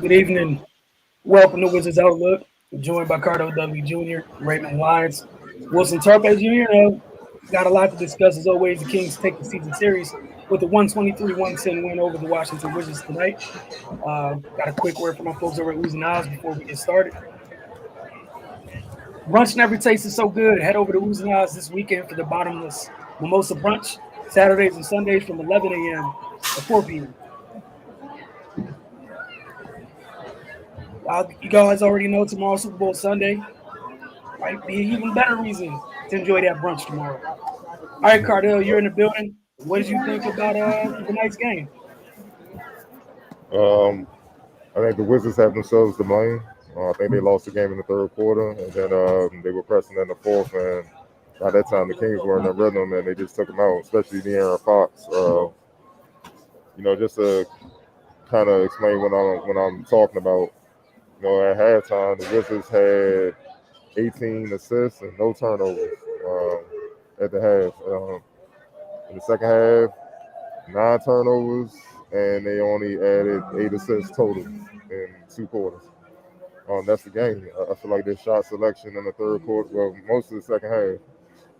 Good evening. Welcome to Wizards Outlook. We're joined by Cardo Dudley Jr., Raymond Lyons, Wilson Tarpe Jr. Got a lot to discuss as always. The Kings take the season series with a 123-110 win over the Washington Wizards tonight. Got a quick word from my folks over at Losing Odds before we get started. Brunch never tasted so good. Head over to Losing Odds this weekend for the bottomless mimosa brunch, Saturdays and Sundays from 11 a.m. to 4 p.m. You guys already know tomorrow Super Bowl Sunday might be an even better reason to enjoy that brunch tomorrow. All right, Cardell, you're in the building. What did you think about tonight's game? Um, I think the Wizards have themselves to blame. I think they lost the game in the third quarter, and then they were pressing in the fourth, and by that time the Kings were in the rhythm, and they just took them out, especially De'Aaron Fox. Just to kind of explain what I'm talking about. At halftime, the Wizards had 18 assists and no turnovers at the half. In the second half, 9 turnovers, and they only added 8 assists total in 2 quarters. That's the game. I feel like their shot selection in the third quarter, well, most of the second half,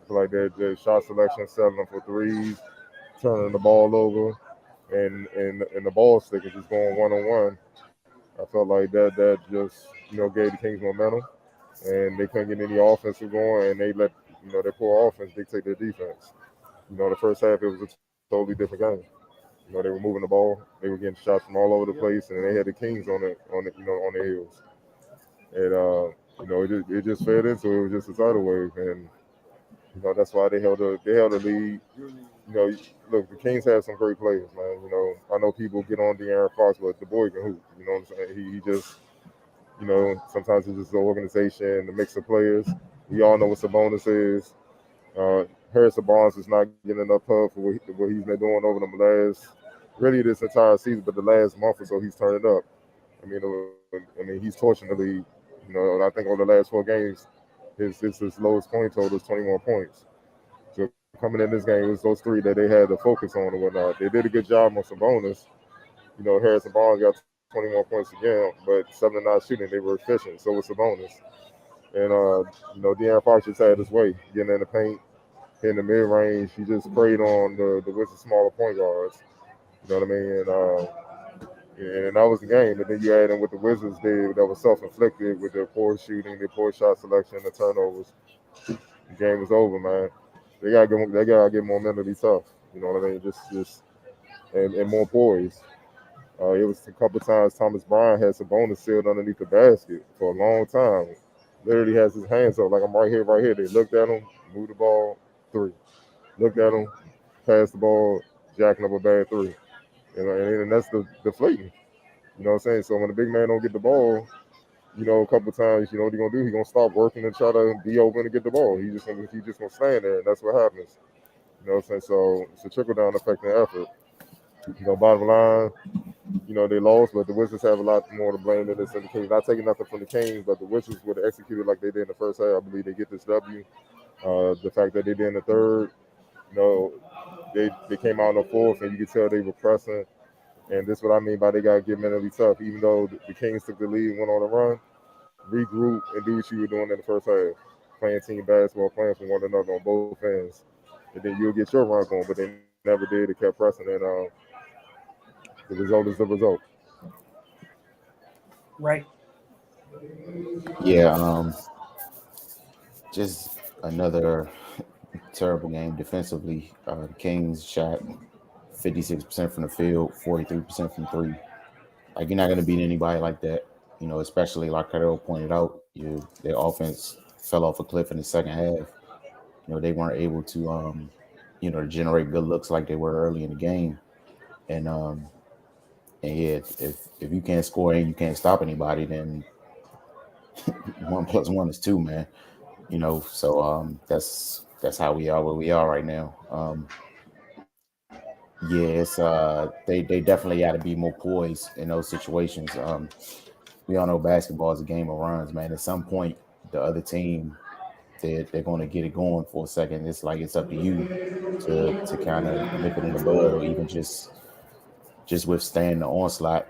I feel like their shot selection, settling for threes, turning the ball over, and the ball stick is just going 1-on-1. I felt like that just gave the Kings momentum, and they couldn't get any offensive going, and they let their poor offense dictate their defense. The first half it was a totally different game. They were moving the ball, they were getting shots from all over the place, and they had the Kings on their heels. And it just fed into it. It was just a tidal wave, and that's why they held the lead. Look, the Kings have some great players, man. I know people get on De'Aaron Fox, but the boy can hoop. You know what I'm saying? He just sometimes it's just the organization, the mix of players. We all know what Sabonis is. Harrison Barnes is not getting enough pub for what he's been doing over the really this entire season, but the last month or so he's turned it up. He's torching the league. I think over the last 4 games, his lowest point total is 21 points. So coming in this game, it was those three that they had to focus on and whatnot. They did a good job on Sabonis. Harrison Barnes got 21 points again, but 7-9 shooting, they were efficient. So was Sabonis. And De'Aaron Fox just had his way, getting in the paint, hitting the mid range. He just preyed on the Wizards' smaller point guards. You know what I mean? And that was the game. And then you add in what the Wizards did that was self-inflicted with their poor shooting, their poor shot selection, the turnovers. The game was over, man. They gotta get more mentally tough. You know what I mean? Just and more poised. It was a couple times Thomas Bryant had Sabonis sealed underneath the basket for a long time. Literally has his hands up like I'm right here, right here. They looked at him, moved the ball, three. Looked at him, passed the ball, jacking up a bad three. And that's deflating. You know what I'm saying? So when the big man don't get the ball, a couple times, what he gonna do? He gonna stop working and try to be open to get the ball. He just gonna stand there, and that's what happens. You know what I'm saying? So it's a trickle down effect in effort. Bottom line, they lost, but the Wizards have a lot more to blame than this in the Kings. Not taking nothing from the Kings, but the Wizards would have executed like they did in the first half. I believe they get this W. The fact that they did in the third, you know, they came out in the fourth, and you could tell they were pressing. And this is what I mean by they got to get mentally tough. Even though the Kings took the lead and went on a run, regroup and do what you were doing in the first half, playing team basketball, playing for one another on both ends, and then you'll get your run going. But they never did. They kept pressing, and the result is the result. Right. Yeah, just another terrible game defensively. The Kings shot 56% from the field, 43% from three. Like you're not going to beat anybody like that, especially like Carol pointed out, their offense fell off a cliff in the second half. They weren't able to, generate good looks like they were early in the game. And yeah, if you can't score and you can't stop anybody, then 1 + 1 is 2, man. That's how we are where we are right now. Yeah, they definitely got to be more poised in those situations. We all know basketball is a game of runs, man. At some point, the other team they're going to get it going for a second. It's like it's up to you to kind of nip it in the bud, or even just withstand the onslaught.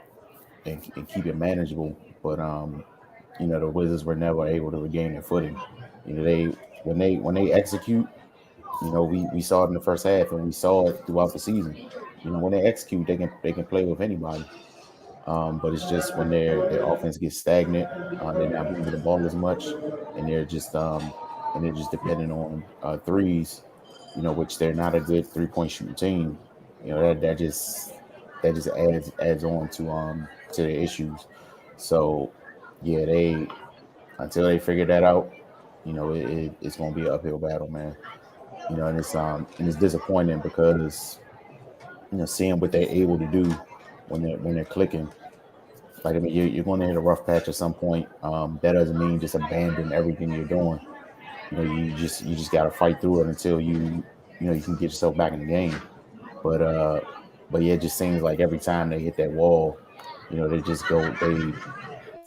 and keep it manageable. But the Wizards were never able to regain their footing. They when they execute, we saw it in the first half, and we saw it throughout the season. When they execute, they can play with anybody. But it's just when their offense gets stagnant, they're not moving the ball as much, and they're just depending on threes, which they're not a good 3-point shooting team. That just adds on to their issues. So yeah, they until they figure that out, it's going to be an uphill battle, man. And it's disappointing because seeing what they're able to do when they're clicking. Like, I mean, you're going to hit a rough patch at some point. That doesn't mean just abandon everything you're doing. You just got to fight through it until you can get yourself back in the game. But but yeah, it just seems like every time they hit that wall, they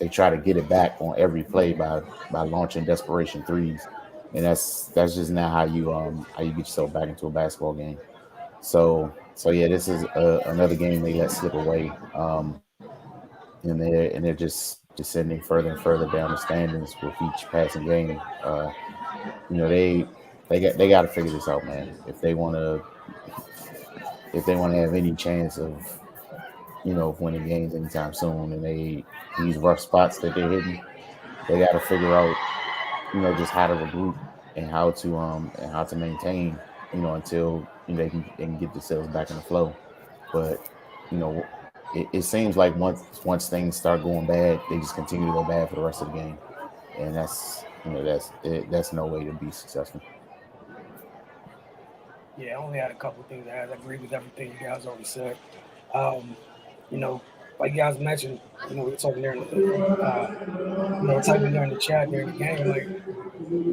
try to get it back on every play by launching desperation threes, and that's just not how you get yourself back into a basketball game. So yeah, this is another game they let slip away. And they're just descending further and further down the standings with each passing game. They got to figure this out, man. If they want to have any chance of winning games anytime soon, and these rough spots that they're hitting, they got to figure out just how to regroup and how to maintain until they can get themselves back in the flow. But you know it seems like once things start going bad, they just continue to go bad for the rest of the game, and that's no way to be successful. Yeah, I only had a couple of things to add. I agree with everything you guys already said. Um, you know, like you guys mentioned, we were talking there, typing there in the chat during the game. Like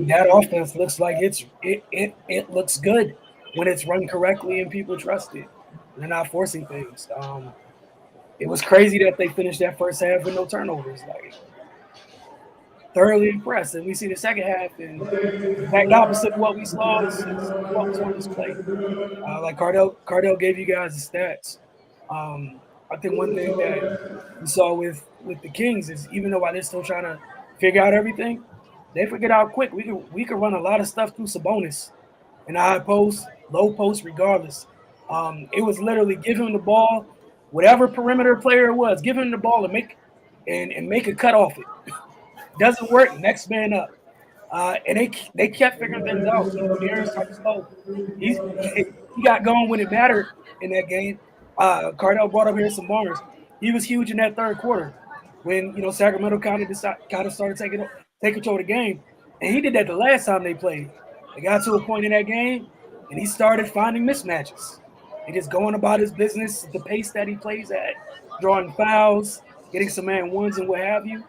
that offense looks like it looks good when it's run correctly and people trust it. And they're not forcing things. It was crazy that they finished that first half with no turnovers. Like thoroughly impressed. And we see the second half, and the exact opposite of what we saw is what was on display. Like Cardell gave you guys the stats. I think one thing that we saw with the Kings is even though while they're still trying to figure out everything, they figured out quick. We could run a lot of stuff through Sabonis in the high post, low post, regardless. It was literally give him the ball, whatever perimeter player it was, give him the ball and make a cut off it. Doesn't work, next man up. And they kept figuring things out. De'Aaron started slow. He got going when it mattered in that game. Cardell brought up here some Barnes. He was huge in that third quarter when Sacramento kind of started take control of the game, and he did that the last time they played. They got to a point in that game, and he started finding mismatches and just going about his business, the pace that he plays at, drawing fouls, getting some man ones and what have you.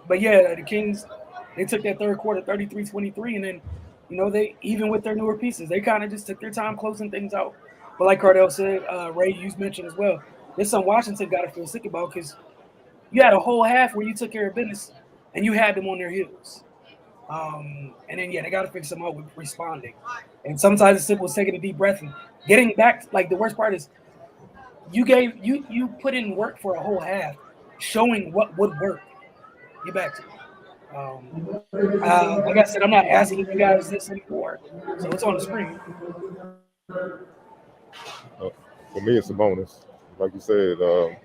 But yeah, the Kings, they took that third quarter 33-23, and then, they even with their newer pieces, they kind of just took their time closing things out. But like Cardell said, Ray, you mentioned as well, there's something Washington got to feel sick about because you had a whole half where you took care of business and you had them on their heels. And then, yeah, they got to figure something out with responding. And sometimes it's simple as taking a deep breath and getting back. Like the worst part is you put in work for a whole half, showing what would work. Get back to it. Like I said, I'm not asking you guys this anymore, so it's on the screen. Uh, for me, it's a bonus. Like you said,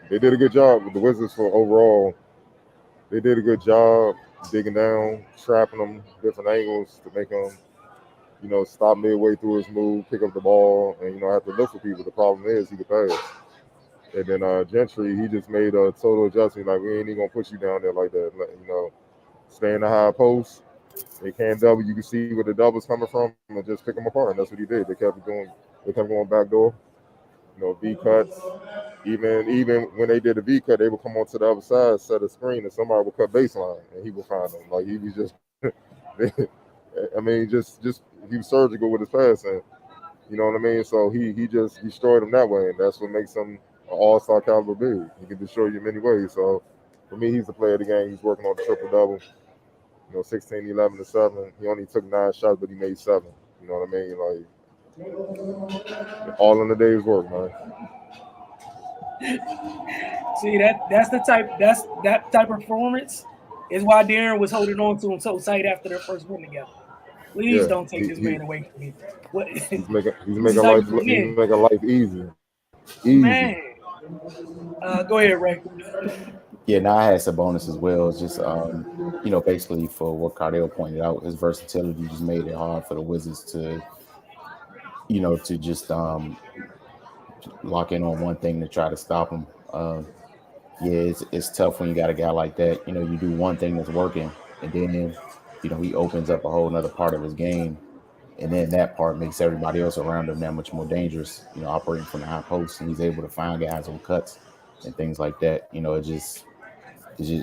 they did a good job with the Wizards for overall. They did a good job digging down, trapping them different angles to make them, stop midway through his move, pick up the ball, and have to look for people. The problem is he could pass. And then Gentry, he just made a total adjustment. Like we ain't even gonna put you down there like that. Stay in the high post. They can't double. You can see where the doubles coming from, and just pick them apart. And that's what he did. They kept doing. They kept going back door. V cuts. Even when they did a V cut, they would come onto the other side, set a screen, and somebody would cut baseline, and he would find them. Like he was just, I mean, just he was surgical with his passing. You know what I mean? So he just destroyed them that way, and that's what makes him an all-star caliber big. He can destroy you in many ways. So for me, he's the player of the game. He's working on the triple double. 16, 11, and 7. He only took 9 shots, but he made 7. You know what I mean? Like all in the day's work, man. See that type of performance is why Darren was holding on to him so tight after their first win together. Please Yeah, don't take this man away from me. What he's this is making how life you win, easy, easy. man. Go ahead, Ray. Yeah, now I had Sabonis as well. It's just basically for what Cardell pointed out, his versatility just made it hard for the Wizards to, to just lock in on one thing to try to stop him. Yeah, it's tough when you got a guy like that. You do one thing that's working, and then he opens up a whole nother part of his game, and then that part makes everybody else around him that much more dangerous. Operating from the high post, and he's able to find guys on cuts and things like that. It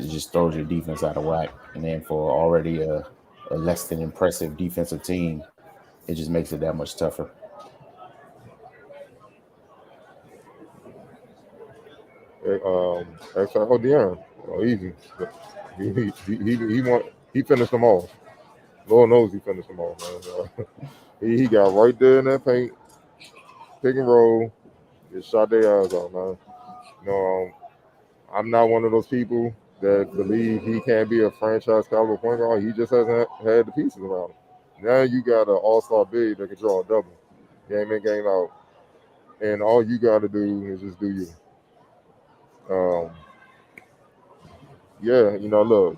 just throws your defense out of whack, and then for already a less than impressive defensive team, it just makes it that much tougher. Oh, De'Aaron. Oh, easy. He finished them all. Lord knows he finished them all, man. He got right there in that paint, pick and roll, just shot their eyes out, man. You know, I'm not one of those people that believe he can't be a franchise caliber point guard. He just hasn't had the pieces around him. Now you got an all-star big that can draw a double, game in, game out, and all you got to do is just do you. Um, yeah, look,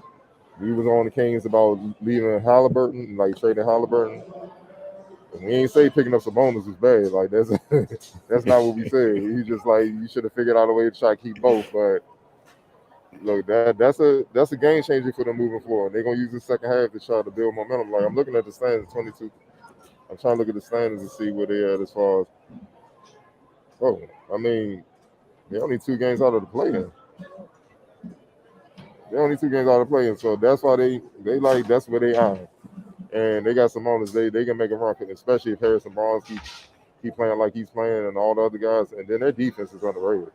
we was on the Kings about leaving Halliburton, like trading Halliburton. And we ain't say picking up Sabonis is bad. Like that's that's not what we said. He just like you should have figured out a way to try to keep both. But look, that's a game changer for them moving forward. They're gonna use the second half to try to build momentum. Like I'm looking at the standings, 22. I'm trying to look at the standings and see where they at as far as. Oh, I mean, they're only 2 games out of the play-in. They're only 2 games out of the play-in, so that's why they like that's where they are. And they got some owners. They can make a run, especially if Harrison Barnes keep playing like he's playing, and all the other guys. And then their defense is underrated.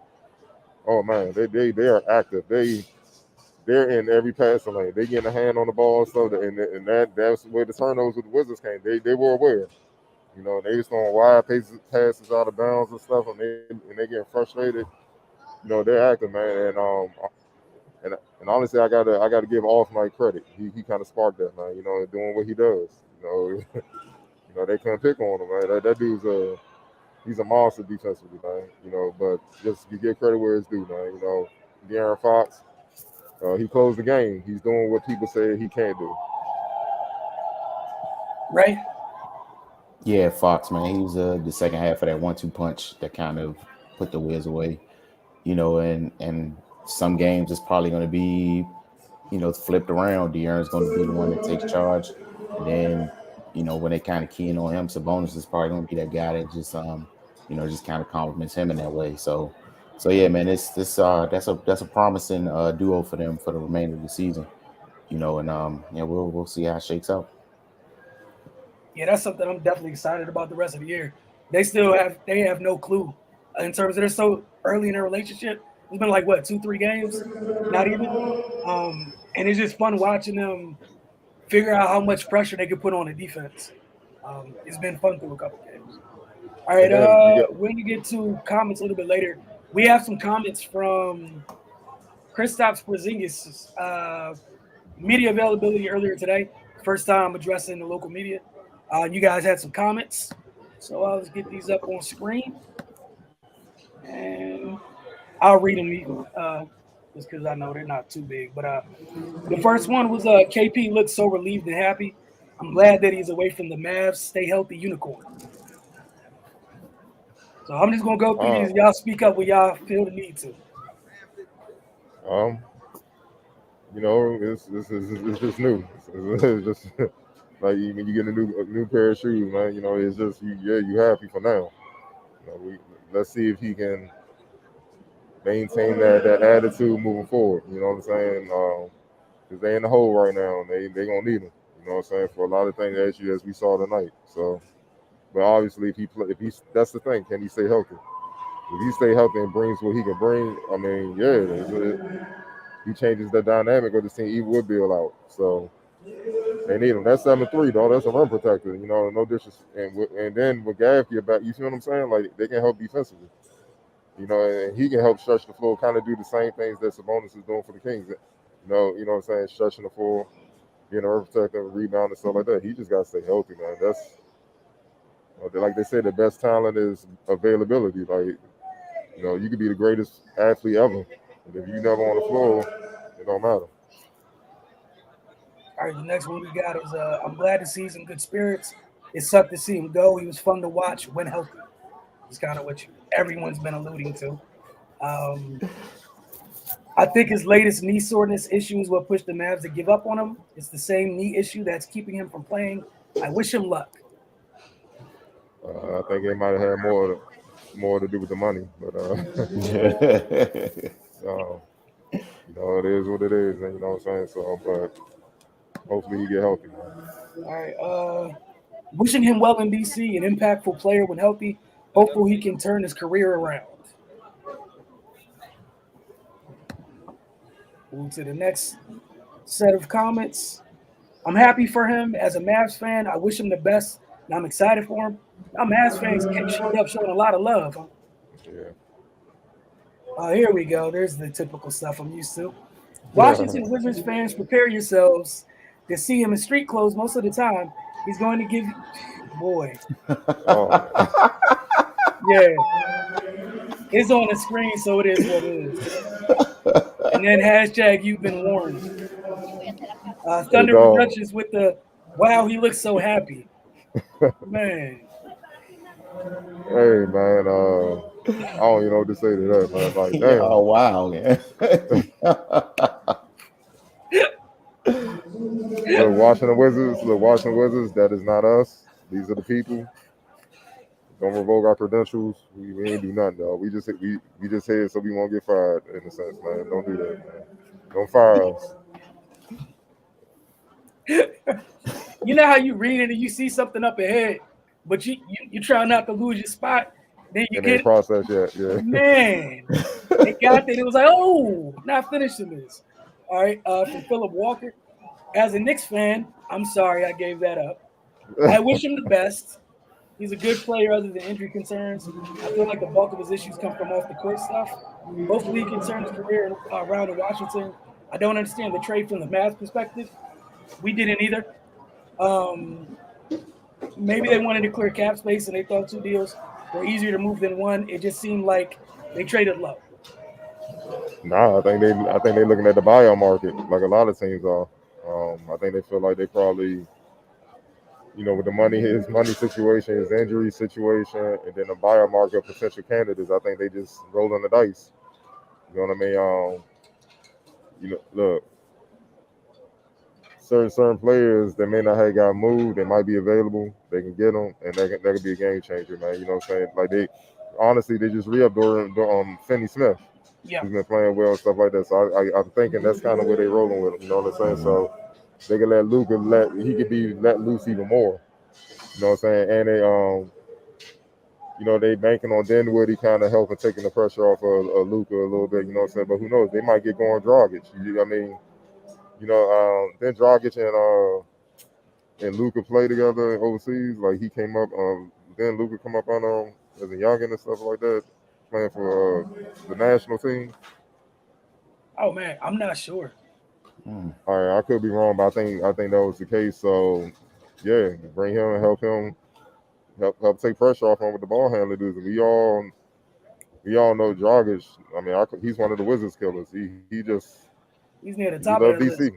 Oh man, they are active. They're in every passing lane. They getting a hand on the ball and stuff. And that's where the turnovers with the Wizards came. They were aware. They just throwing wide passes out of bounds and stuff, and they getting frustrated. They're active, man. And honestly, I gotta give Off-Night credit. He kind of sparked that, man. Doing what he does. They couldn't pick on him, man. That dude's he's a monster defensively, man. But just you give credit where it's due, man. De'Aaron Fox, he closed the game. He's doing what people say he can't do. Ray. Yeah, Fox, man, he was the second half of that 1-2 punch that kind of put the Wiz away. And some games it's probably going to be, flipped around. De'Aaron's going to be the one that takes charge, and then when they kind of keying on him, Sabonis is probably going to be that guy that just just kind of compliments him in that way. So yeah, man, that's a promising duo for them for the remainder of the season. And we'll see how it shakes out. Yeah, that's something I'm definitely excited about the rest of the year. They have no clue in terms of they're so early in their relationship. It's been like what 2-3 games, not even. And it's just fun watching them figure out how much pressure they can put on the defense. It's been fun through a couple games. All right, And then you got we're gonna get to comments a little bit later. We have some comments from Kristaps Porzingis' media availability earlier today. First time addressing the local media. You guys had some comments, so let's get these up on screen, and I'll read them just because I know they're not too big. But the first one was KP looked so relieved and happy. I'm glad that he's away from the Mavs. Stay healthy, unicorn. So I'm just gonna go through these. Y'all speak up when y'all feel the need to. um, it's just new. It's just like when you get a new pair of shoes, man. It's just you happy for now. Let's see if he can maintain that attitude moving forward. You know what I'm saying? Because they in the hole right now, and they gonna need him. You know what I'm saying, for a lot of things as we saw tonight. So, but obviously, if he's that's the thing, can he stay healthy? If he stay healthy and brings what he can bring, I mean, he changes the dynamic of the team. He would build out. So they need him. That's 7-3, though. That's a run protector. No disrespect. And then with Gav get back, you see what I'm saying? Like they can help defensively. You know, and he can help stretch the floor, kind of do the same things that Sabonis is doing for the Kings. You know what I'm saying, stretching the floor, being a rim protector, rebound and stuff like that. He just got to stay healthy, man. That's like they say, the best talent is availability. Like, you know, you could be the greatest athlete ever, but if you never on the floor, it don't matter. All right, the next one we got is I'm glad to see he's in good spirits. It sucked to see him go. He was fun to watch when healthy. It's kind of what everyone's been alluding to. I think his latest knee soreness issue is what pushed the Mavs to give up on him. It's the same knee issue that's keeping him from playing. I wish him luck. I think it might have had more to do with the money, but you know, it is what it is, and you know what I'm saying. So, but hopefully he get healthy, man. All right. Wishing him well in DC, an impactful player when healthy. Hopefully he can turn his career around. Move to the next set of comments. I'm happy for him as a Mavs fan. I wish him the best, and I'm excited for him. Now, Mavs fans showed up showing a lot of love. Huh? Yeah. Here we go. There's the typical stuff I'm used to. Washington Wizards fans, prepare yourselves to see him in street clothes most of the time. He's going to give you – boy. Oh. Yeah. It's on the screen, so it is what it is. And then hashtag you've been warned. Thunder Productions with the wow, he looks so happy. Man. Hey man, I don't even know what to say to that, man. Like, damn. Oh wow, man. Look, Washington Wizards, that is not us. These are the people. Don't revoke our credentials. We ain't do nothing, dog. We just here so we won't get fired, in a sense, man. Don't do that, man. Don't fire us. You know how you read it and you see something up ahead, but you try not to lose your spot. Then you get process yet, yeah. Man, they got there. It was like, oh, not finishing this. All right, from Philip Walker. As a Knicks fan, I'm sorry I gave that up. I wish him the best. He's a good player other than injury concerns. I feel like the bulk of his issues come from off the court stuff. Hopefully he can turn his career around in Washington. I don't understand the trade from the Mavs perspective. We didn't either. Maybe they wanted to clear cap space and they thought 2 deals were easier to move than one. It just seemed like they traded low. Nah, I think they're looking at the buyout market like a lot of teams are. I think they feel like they probably, you know, with the money, his money situation, his injury situation, and then the buyout market of potential candidates, I think they just rolling the dice. You know what I mean? You know, look, certain players that may not have got moved, they might be available. They can get them, and that could be a game changer, man. You know what I'm saying? Like they just re-upped Finney Smith. Yeah. He's been playing well and stuff like that. So I'm thinking that's kind of where they're rolling with him. You know what I'm saying? So they can let Luka he could be let loose even more. You know what I'm saying? And they you know, they banking on Dinwiddie kind of helping taking the pressure off of Luka a little bit. You know what I'm saying? But who knows? They might get going Dragic. I mean, you know, then Dragic and Luka play together overseas. Like he came up. Then Luka come up on them as a youngin and stuff like that, playing for the national team. Oh man, I'm not sure. All right, I could be wrong, but I think that was the case. So yeah, bring him and help take pressure off him with the ball handler dudes. And we all know Dragic. I mean, he's one of the Wizards killers. He's near the top of the DC.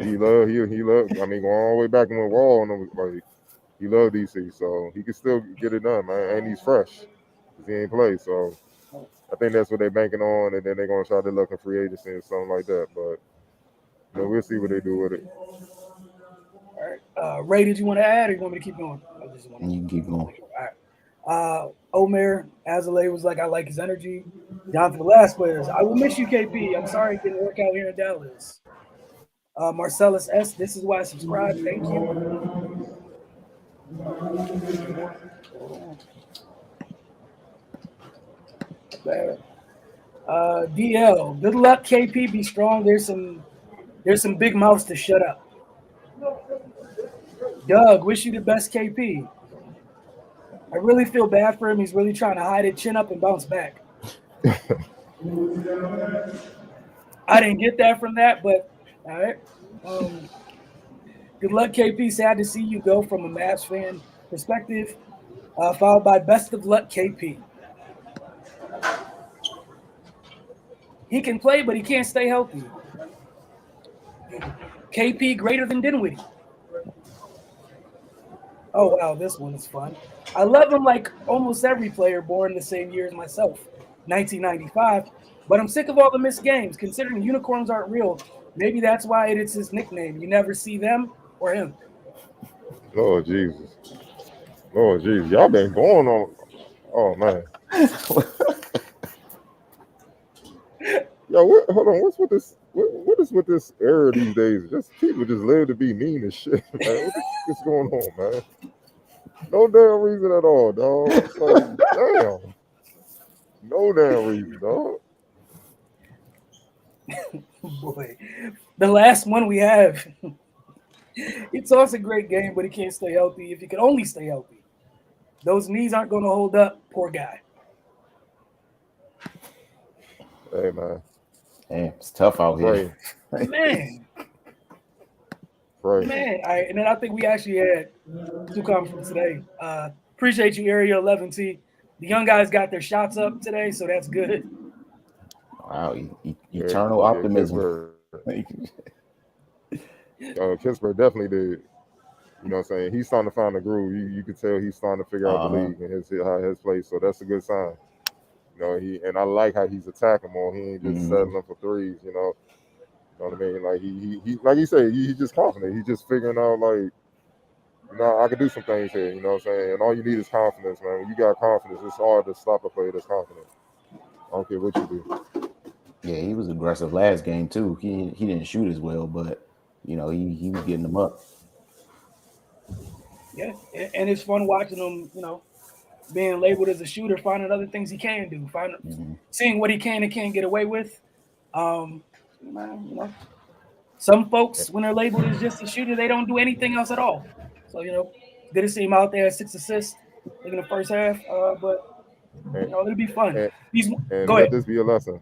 He loved. I mean, going all the way back when Wall and like he loved DC, so he can still get it done, man. And he's fresh because he ain't played. So I think that's what they're banking on, and then they're gonna try to look at free agency and something like that. But you know, we'll see what they do with it. All right, Ray, did you want to add, or you want me to keep going? You can keep going. All right. Omer Azalea was like, I like his energy. Jonathan Velasquez, I will miss you, KP. I'm sorry it didn't work out here in Dallas. Marcellus S., this is why I subscribe. Thank you. DL, good luck, KP. Be strong. There's some big mouths to shut up. Doug, wish you the best, KP. I really feel bad for him. He's really trying to hide it, chin up, and bounce back. I didn't get that from that, but all right. Good luck, KP. Sad to see you go from a Mavs fan perspective. Followed by best of luck, KP. He can play, but he can't stay healthy. KP greater than Dinwiddie. Oh wow, this one is fun. I love him like almost every player born the same year as myself, 1995. But I'm sick of all the missed games. Considering unicorns aren't real, maybe that's why it's his nickname. You never see them or him. Lord Jesus. Lord Jesus. Y'all been going on. Oh man. Yo, hold on. What's with this? What is with this era these days? Just people just live to be mean as shit, man. What's going on, man? No damn reason at all, dog. It's like, damn. No damn reason, dog. Boy, the last one we have. It's also a great game, but he can't stay healthy. If he could only stay healthy, those knees aren't going to hold up. Poor guy. Hey, man. Damn, it's tough out here. Man. Right. Man. All right, and then I think we actually had two comments from today. Appreciate you, Area 11T. The young guys got their shots up today, so that's good. Wow, eternal optimism. Kingsbury definitely did. You know what I'm saying? He's starting to find the groove. You can tell he's starting to figure out the league and his play. So that's a good sign. You know, and I like how he's attacking more. He ain't just settling for threes, you know. You know what I mean? Like he like you say, he's just confident. He's just figuring out like, you know, I can do some things here, you know what I'm saying? And all you need is confidence, man. When you got confidence, it's hard to stop a player that's confident. I don't care what you do. Yeah, he was aggressive last game too. He didn't shoot as well, but you know, he was getting them up. Yeah, and it's fun watching him, you know, being labeled as a shooter, finding other things he can do, seeing what he can and can't get away with. You know, some folks, when they're labeled as just a shooter, they don't do anything else at all. So, you know, good to see him out there, 6 assists in the first half. But, you know, it'll be fun. And go let ahead. this be a lesson.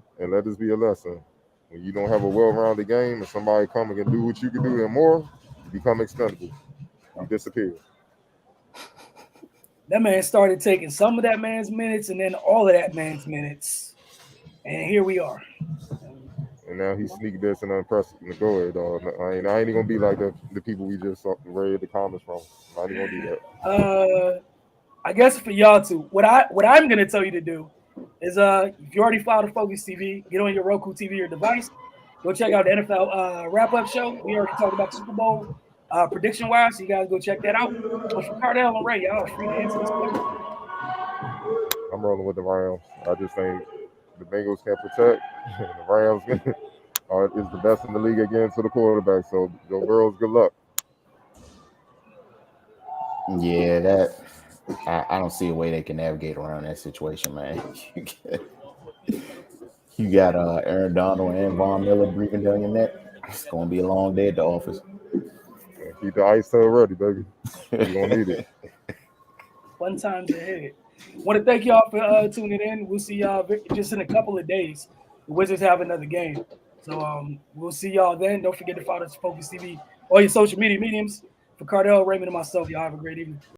When you don't have a well-rounded game and somebody come and can do what you can do and more, you become expendable. You disappear. That man started taking some of that man's minutes and then all of that man's minutes. And here we are. And now he's sneak this and unpressed. Go ahead, dog. I ain't even gonna be like the people we just read the comments from. I ain't gonna do that. I guess for y'all too, what I'm gonna tell you to do is if you already followed Focus TV, get on your Roku TV or device, go check out the NFL wrap-up show. We already talked about Super Bowl prediction wise, so you guys go check that out. But for Cardell and Ray, y'all are free to answer this question. I'm rolling with the Rams. I just think the Bengals can protect. The Rams is the best in the league again to the quarterback. So go girls, good luck. Yeah, that I don't see a way they can navigate around that situation, man. You got Aaron Donald and Von Miller breathing down your neck. It's gonna be a long day at the office. Keep the ice tub ready, baby. You're gonna need it. Fun times ahead. Want to thank y'all for tuning in. We'll see y'all just in a couple of days. The Wizards have another game. So we'll see y'all then. Don't forget to follow us Focus TV, all your social media mediums. For Cardell, Raymond, and myself, y'all have a great evening.